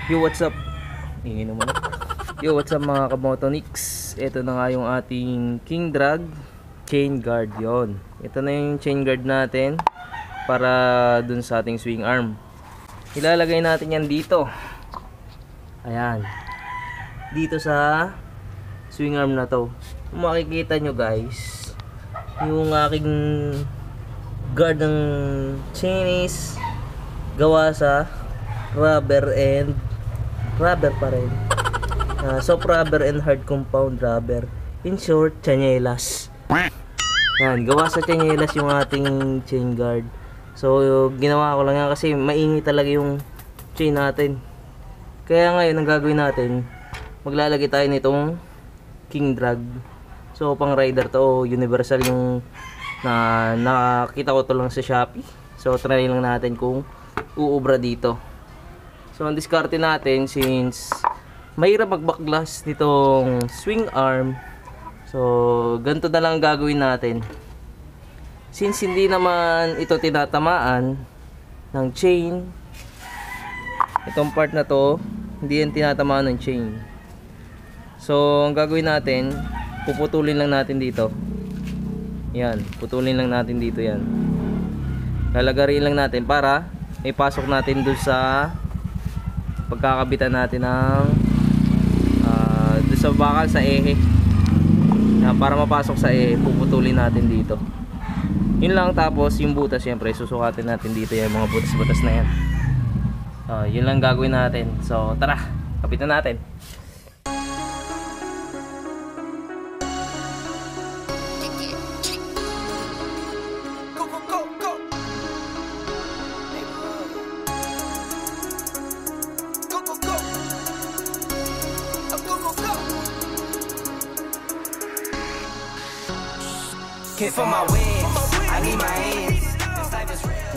Yo, what's up? Ingin naman. Yo, what's up mga kamotonix? Ito na nga yung ating King Drag chain guard yon. Ito na yung chain guard natin para dun sa ating swing arm. Ilalagay natin yan dito. Ayan. Dito sa swing arm na to. Kung makikita nyo guys, yung aking guard ng chain is gawa sa rubber pa rin. Soft rubber and hard compound rubber. In short, chanelas. Yan, gawa sa chanelas yung ating chain guard. So, ginawa ko lang yan kasi maingi talaga yung chain natin. Kaya ngayon, ang gagawin natin, maglalagay tayo nitong King Drag. So, pang rider to, universal yung nakita ko to lang sa Shopee. So, try lang natin kung uubra dito. So, ang diskarte natin, since mahirap magbaklas nitong swing arm, so ganito na lang gagawin natin. Since hindi naman ito tinatamaan ng chain, itong part na to hindi yan tinatamaan ng chain. So ang gagawin natin, puputulin lang natin dito. Yan, putulin lang natin dito yan. Lalagarin lang natin para may pasok natin dun sa pagkakabitan natin ng doon sa bakal sa ehe. Para mapasok sa ehe, puputulin natin dito. Yun lang. Tapos yung butas, syempre susukatin natin dito yung mga butas-butas na yan. Yun lang gagawin natin. So tara, kapitan natin.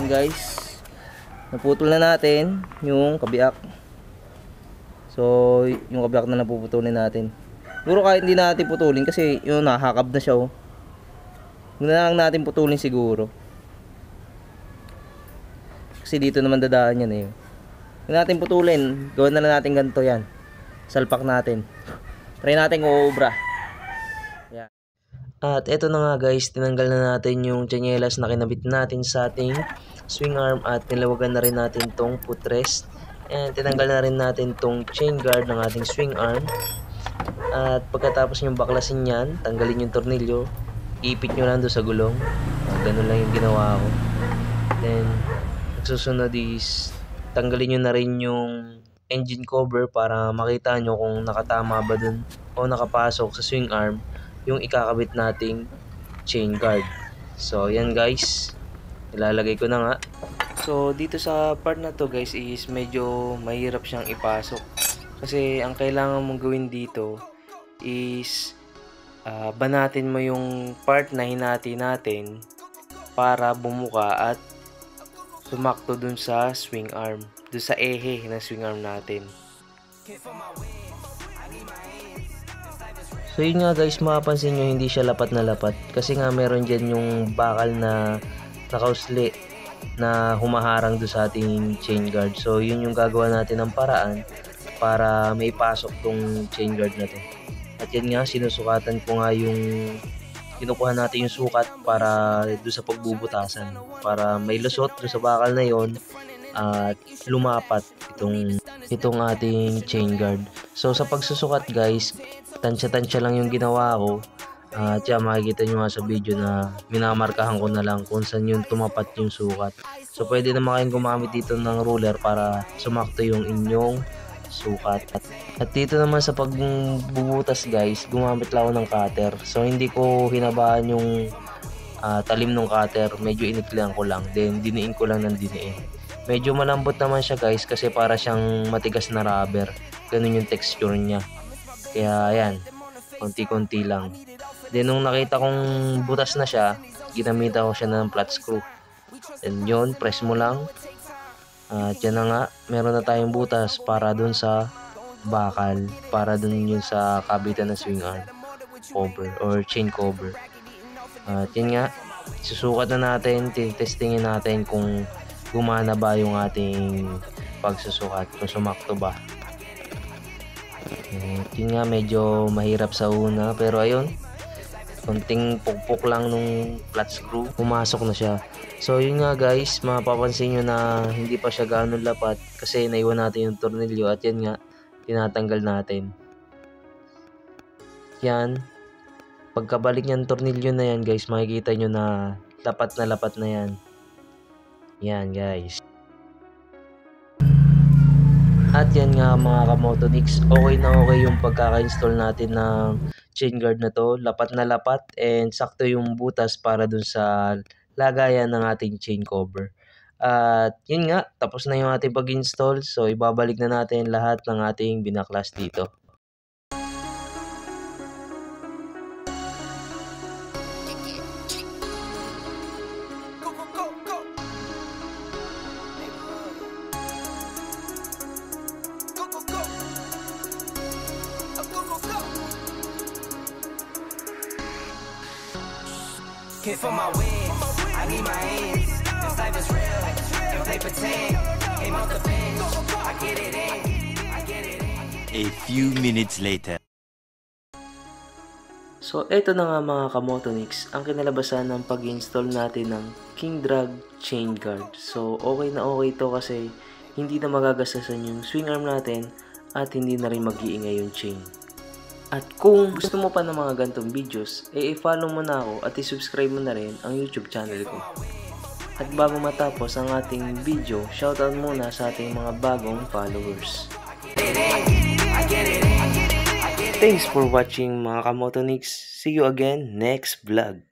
Guys, naputol na natin yung kabiak. So yung kabiak na napuputulin natin. Siguro kahit hindi natin putulin kasi yun, nahakab na siya. Huwag na lang natin putulin siguro, kasi dito naman dadaan yan eh. Huwag natin putulin, gawin na lang natin ganito yan. Salpak natin. Try natin kung uubra. At eto na nga guys, tinanggal na natin yung chanelas na kinabit natin sa ating swing arm at nilawagan na rin natin tong footrest. And tinanggal na rin natin tong chain guard ng ating swing arm. At pagkatapos yung baklasin yan, tanggalin yung tornilyo, ipit nyo lang doon sa gulong. Ganun lang yung ginawa ko. Then, susunod is tanggalin nyo na rin yung engine cover para makita nyo kung nakatama ba dun o nakapasok sa swing arm yung ikakabit nating chain guard. So yan guys, ilalagay ko na nga. So dito sa part na to guys is medyo mahirap siyang ipasok, kasi ang kailangan mong gawin dito is banatin mo yung part na hinati natin para bumuka at sumakto dun sa swing arm, dun sa ehe ng swing arm natin. So yun nga guys, mapapansin nyo hindi siya lapat na lapat kasi nga meron dyan yung bakal na nakausli na humaharang doon sa ating chain guard. So yun yung gagawa natin ng paraan para may pasok tong chain guard na to. At yan nga, sinusukatan ko nga yung kinukuha natin yung sukat para doon sa pagbubutasan, para may lusot doon sa bakal na yon at lumapat itong ating chain guard. So sa pagsusukat guys, tansya-tansya lang yung ginawa ko. At makikita nyo nga sa video na minamarkahan ko na lang kung saan yung tumapat yung sukat. So pwede naman kayong gumamit dito ng ruler para sumakto yung inyong sukat. At dito naman sa pagbubutas guys, gumamit lang ako ng cutter. So hindi ko hinabaan yung talim ng cutter, medyo iniklian ko lang, then diniin ko lang ng diniin. Medyo malambot naman siya guys kasi para siyang matigas na rubber. Ganun yung texture niya. Kaya ayan, konti-konti lang. Then nung nakita kong butas na siya, ginamitan ko siya ng flat screw. Then yun, press mo lang. At yan na nga, meron na tayong butas para dun sa bakal, para dun yun sa kabitan ng swing arm cover or chain cover. At yun nga, susukat na natin, titestingin natin kung gumana ba yung ating pagsusukat, kung sumakto ba. Yun nga, medyo mahirap sa una, pero ayun, konting pukpok lang nung flat screw, pumasok na siya. So yun nga guys, mapapansin nyo na hindi pa siya gaano lapat kasi naiwan natin yung tornilyo at yan nga, tinatanggal natin. Yan, pagkabalik niyang tornilyo na yan guys, makikita nyo na lapat na yan. Yan guys. At yan nga mga kamotonix, okay na okay yung pagkaka-install natin ng chain guard na to. Lapat na lapat and sakto yung butas para dun sa lagayan ng ating chain cover. At yun nga, tapos na yung ating pag-install. So ibabalik na natin lahat ng ating binaklas dito. Kiss for my wins, I need my ends. This life is real, if they pretend. Came off the bench, I get it in, I get it in. A few minutes later. So eto na nga mga kamotonix, ang kinalabasan ng pag-install natin ng King Drag chain guard. So okay na okay to kasi hindi na magagastasan yung swing arm natin at hindi na rin mag-iingay yung chain. At kung gusto mo pa ng mga gantong videos, i-follow mo na ako at i-subscribe mo na rin ang YouTube channel ko. At bago matapos ang ating video, shoutout muna sa ating mga bagong followers. Thanks for watching mga kamotonix. See you again next vlog.